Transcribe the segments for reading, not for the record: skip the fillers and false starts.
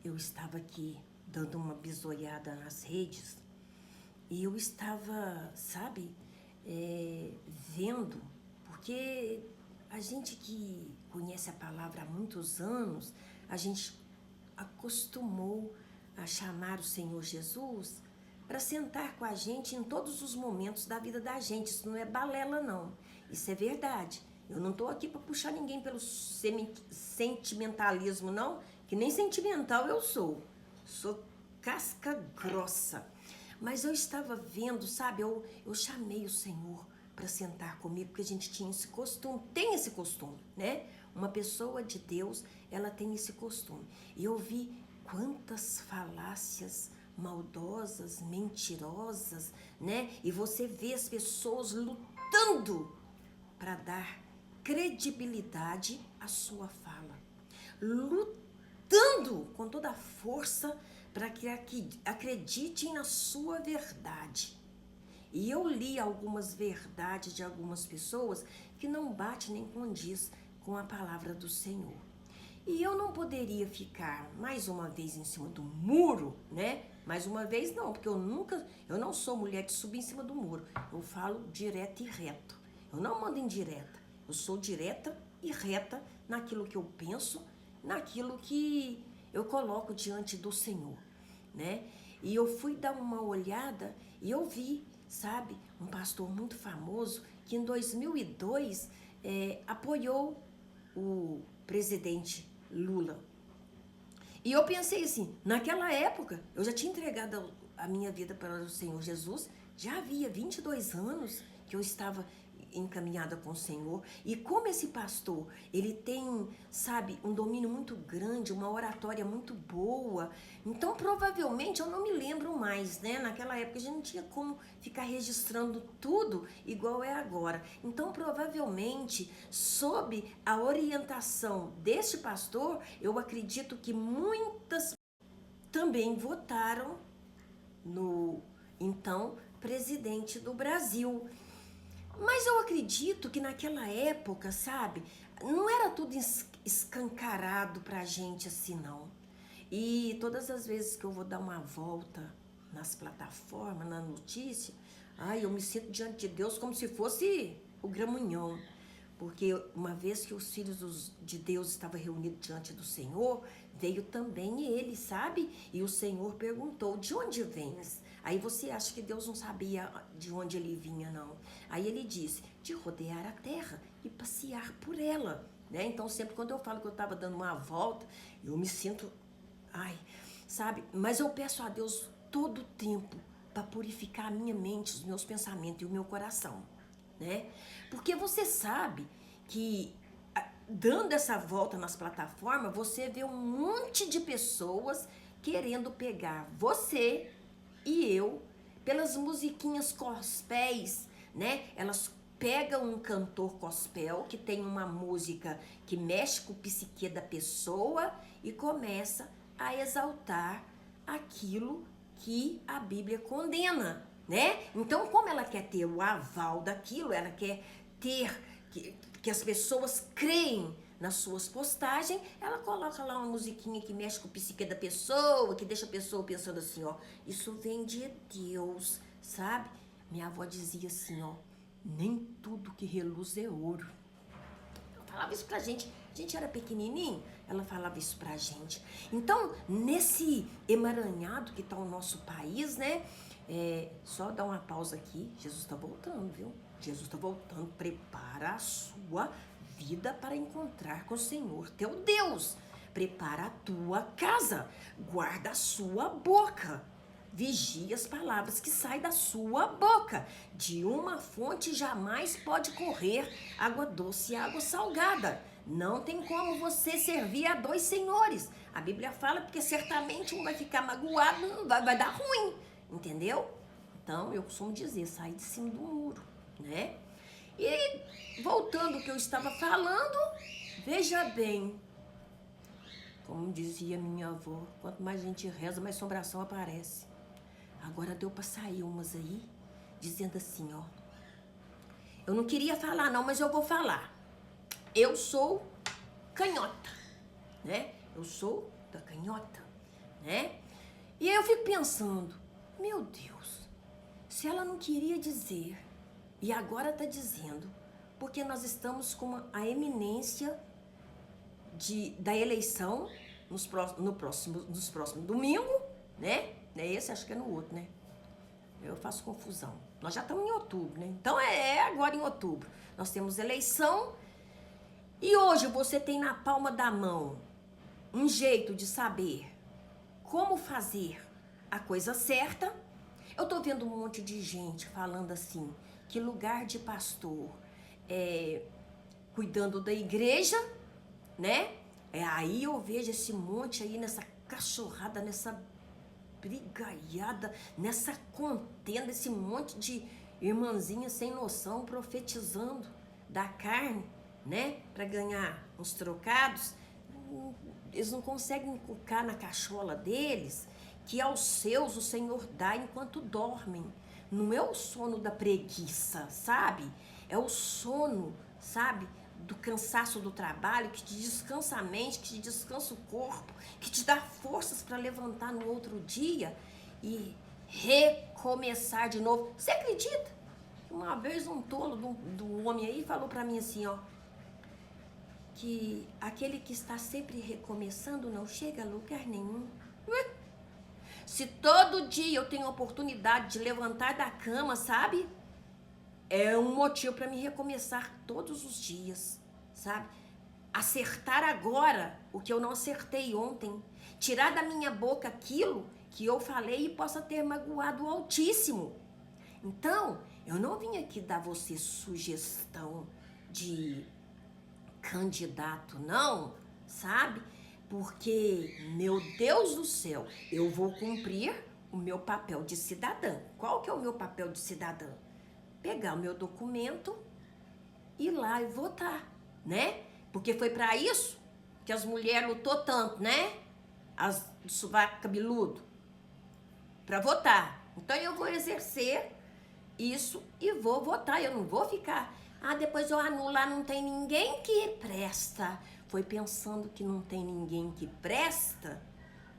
eu estava aqui dando uma bisoiada nas redes e eu estava, sabe, vendo, porque a gente que conhece a palavra há muitos anos, a gente acostumou a chamar o Senhor Jesus para sentar com a gente em todos os momentos da vida da gente. Isso não é balela, não. Isso é verdade. Eu não estou aqui para puxar ninguém pelo sentimentalismo, não, que nem sentimental eu sou. Sou casca grossa. Mas eu estava vendo, sabe, eu chamei o Senhor para sentar comigo, porque a gente tinha esse costume, tem esse costume, né? Uma pessoa de Deus, ela tem esse costume. E eu vi quantas falácias maldosas, mentirosas, né? E você vê as pessoas lutando para dar credibilidade à sua fala. Lutando com toda a força para que acreditem na sua verdade. E eu li algumas verdades de algumas pessoas que não bate nem condiz com a palavra do Senhor. E eu não poderia ficar mais uma vez em cima do muro, né? Mais uma vez não, porque eu não sou mulher de subir em cima do muro. Eu falo direto e reto. Eu não mando indireta. Eu sou direta e reta naquilo que eu penso, naquilo que eu coloco diante do Senhor, né? E eu fui dar uma olhada e eu vi, sabe, um pastor muito famoso que em 2002 apoiou o presidente Lula. E eu pensei assim, naquela época, eu já tinha entregado a minha vida para o Senhor Jesus, já havia 22 anos que eu estava encaminhada com o Senhor. E como esse pastor, ele tem, sabe, um domínio muito grande, uma oratória muito boa, então provavelmente, eu não me lembro mais, né? Naquela época a gente não tinha como ficar registrando tudo igual é agora. Então provavelmente, sob a orientação deste pastor, eu acredito que muitas também votaram no então presidente do Brasil. Mas eu acredito que naquela época, sabe, não era tudo escancarado pra gente assim, não. E todas as vezes que eu vou dar uma volta nas plataformas, na notícia, ai, eu me sinto diante de Deus como se fosse o gramunhão. Porque uma vez que os filhos de Deus estavam reunidos diante do Senhor, veio também ele, sabe? E o Senhor perguntou, de onde vens? Aí você acha que Deus não sabia de onde ele vinha, não. Aí ele disse, de rodear a terra e passear por ela, né? Então sempre quando eu falo que eu estava dando uma volta, eu me sinto, ai, sabe? Mas eu peço a Deus todo o tempo para purificar a minha mente, os meus pensamentos e o meu coração, né? Porque você sabe que dando essa volta nas plataformas, você vê um monte de pessoas querendo pegar você e eu pelas musiquinhas gospéis, né? Elas pegam um cantor gospel que tem uma música que mexe com o psique da pessoa e começa a exaltar aquilo que a Bíblia condena, né? Então, como ela quer ter o aval daquilo, ela quer ter que as pessoas creem nas suas postagens, ela coloca lá uma musiquinha que mexe com o psique da pessoa, que deixa a pessoa pensando assim, ó, isso vem de Deus, sabe? Minha avó dizia assim, ó, nem tudo que reluz é ouro. Ela falava isso pra gente, a gente era pequenininho, ela falava isso pra gente. Então, nesse emaranhado que tá o nosso país, né, só dar uma pausa aqui, Jesus tá voltando, viu? Jesus está voltando, prepara a sua vida para encontrar com o Senhor teu Deus. Prepara a tua casa, guarda a sua boca. Vigia as palavras que saem da sua boca. De uma fonte jamais pode correr água doce e água salgada. Não tem como você servir a dois senhores. A Bíblia fala porque certamente um vai ficar magoado, vai dar ruim, entendeu? Então, eu costumo dizer, sai de cima do muro, né? E voltando ao que eu estava falando, veja bem, como dizia minha avó, quanto mais a gente reza, mais assombração aparece. Agora deu para sair umas aí, dizendo assim, ó, eu não queria falar não, mas eu vou falar. Eu sou canhota, né? Eu sou da canhota. né? E aí eu fico pensando, meu Deus, se ela não queria dizer e agora está dizendo, porque nós estamos com a eminência da eleição nos próximos domingo, né? Não é esse? Acho que é no outro, né? Eu faço confusão. Nós já estamos em outubro, né? Então é agora em outubro. Nós temos eleição e hoje você tem na palma da mão um jeito de saber como fazer a coisa certa. Eu tô vendo um monte de gente falando assim, que lugar de pastor é cuidando da igreja, né? Aí eu vejo esse monte aí nessa cachorrada, nessa brigaiada, nessa contenda, esse monte de irmãzinha sem noção profetizando da carne, né? Para ganhar uns trocados. Eles não conseguem colocar na cachola deles que aos seus o Senhor dá enquanto dormem. Não é o sono da preguiça, sabe? É o sono, sabe? Do cansaço do trabalho, que te descansa a mente, que te descansa o corpo, que te dá forças para levantar no outro dia e recomeçar de novo. Você acredita? Uma vez um tolo do homem aí falou para mim assim, ó, que aquele que está sempre recomeçando não chega a lugar nenhum. Se todo dia eu tenho a oportunidade de levantar da cama, sabe? É um motivo para me recomeçar todos os dias, sabe? Acertar agora o que eu não acertei ontem. Tirar da minha boca aquilo que eu falei e possa ter magoado o Altíssimo. Então, eu não vim aqui dar você sugestão de candidato, não, sabe? Porque, meu Deus do céu, eu vou cumprir o meu papel de cidadã. Qual que é o meu papel de cidadã? Pegar o meu documento, ir lá e votar, né? Porque foi para isso que as mulheres lutou tanto, né? As do sovaco cabeludo, para votar. Então eu vou exercer isso e vou votar. Eu não vou ficar, depois eu anular, não tem ninguém que presta. Foi pensando que não tem ninguém que presta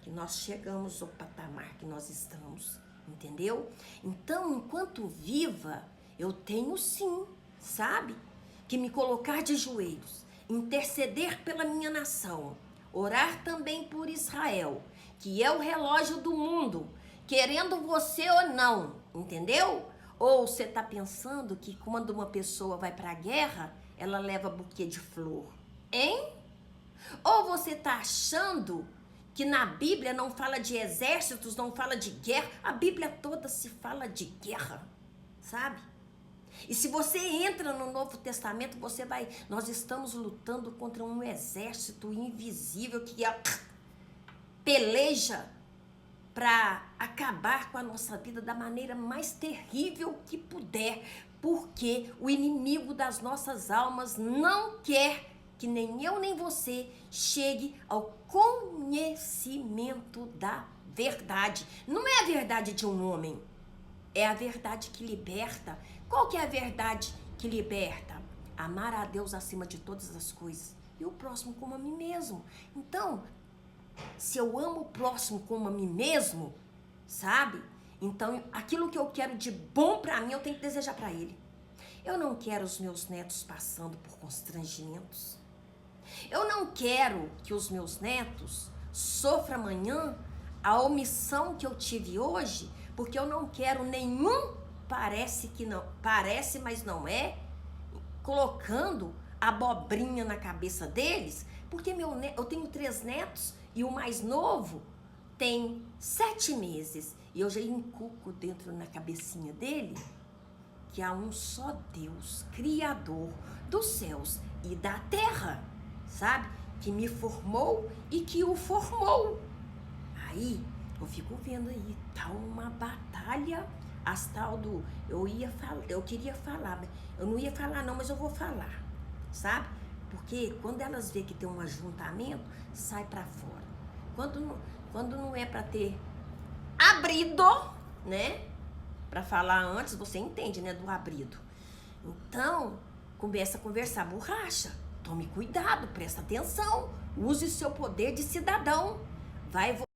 que nós chegamos ao patamar que nós estamos, entendeu? Então, enquanto viva, eu tenho sim, sabe? Que me colocar de joelhos, interceder pela minha nação, orar também por Israel, que é o relógio do mundo, querendo você ou não, entendeu? Ou você tá pensando que quando uma pessoa vai pra guerra, ela leva buquê de flor, hein? Ou você tá achando que na Bíblia não fala de exércitos, não fala de guerra? A Bíblia toda se fala de guerra, sabe? E se você entra no Novo Testamento, nós estamos lutando contra um exército invisível que peleja para acabar com a nossa vida da maneira mais terrível que puder, porque o inimigo das nossas almas não quer que nem eu nem você chegue ao conhecimento da verdade. Não é a verdade de um homem, é a verdade que liberta. Qual que é a verdade que liberta? Amar a Deus acima de todas as coisas e o próximo como a mim mesmo. Então, se eu amo o próximo como a mim mesmo, sabe? Então, aquilo que eu quero de bom pra mim, eu tenho que desejar pra ele. Eu não quero os meus netos passando por constrangimentos. Eu não quero que os meus netos sofram amanhã a omissão que eu tive hoje, porque eu não quero nenhum parece, mas não é, colocando abobrinha na cabeça deles, porque eu tenho 3 netos e o mais novo tem 7 meses e eu já inculco dentro na cabecinha dele que há um só Deus, Criador dos céus e da terra, sabe? Que me formou e que o formou. Aí eu fico vendo aí, tá uma batalha astral eu queria falar, eu não ia falar não, mas eu vou falar, sabe? Porque quando elas vê que tem um ajuntamento, sai pra fora. Quando não é pra ter abrido, né? Pra falar antes, você entende, né? Do abrido. Então, começa a conversar borracha. Tome cuidado, presta atenção. Use seu poder de cidadão. Vai